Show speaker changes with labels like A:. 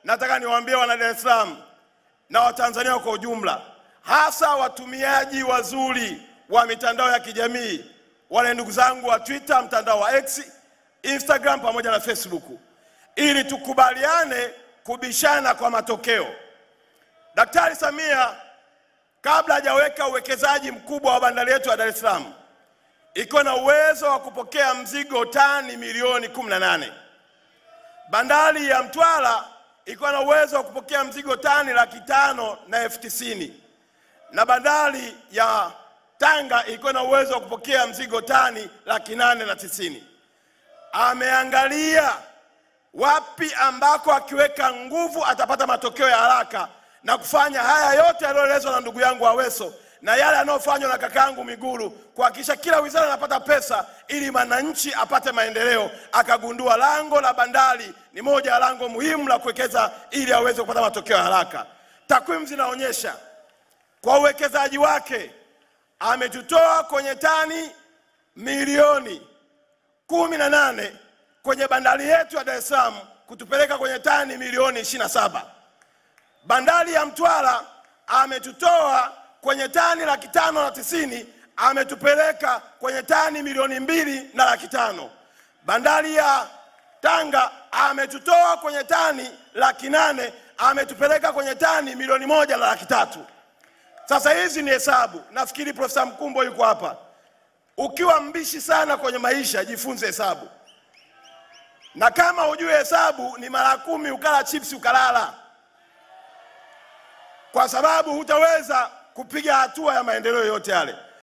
A: nataka niwaambie wana Dar es Salaam na Watanzania kwa ujumla, hasa watumiaji wazuri wa mitandao ya kijamii, wale ndugu zangu wa Twitter, mtandao wa X, Instagram pamoja na Facebook, ili tukubaliane kubishana kwa matokeo. Daktari Samia kabla hajaweka uwekezaji mkubwa wa bandari yetu ya Dar es Salaam, iko na uwezo wa kupokea mzigo tani milioni 18. Bandari ya Mtwara iko na uwezo wa kupokea mzigo tani 590,000 na bandari ya Tanga iko na uwezo wa kupokea mzigo tani 890,000. Ameangalia wapi ambako akiweka nguvu atapata matokeo ya haraka na kufanya haya yote yaliyoelezwa na ndugu yangu Aweso na yale yanayofanywa na kakaangu Miguru, kuhakikisha kila wizara inapata pesa ili mwananchi apate maendeleo. Akagundua lango la bandari ni moja ya lango muhimu la kuwekeza ili aweze kupata matokeo ya haraka. Takwimu zinaonyesha kwa uwekezaji wake ametutoa kwenye tani milioni 18 kwenye bandari yetu ya Dar es Salaam kutupeleka kwenye tani milioni 27. Bandari ya Mtwara ametutoa kwenye tani 590,000 ametupeleka kwenye tani milioni 2,500,000. Bandari ya Tanga ametutoa kwenye tani 800,000 ametupeleka kwenye tani milioni 1,300,000. Sasa hizi ni hesabu. Nafikiri Profesa Mkumbo yuko hapa. Ukiwa mbishi sana kwenye maisha, jifunze hesabu. Na kama hujui hesabu, ni mara 10 ukala chips ukalala, kwa sababu hutaweza kupiga hatua ya maendeleo yote yale.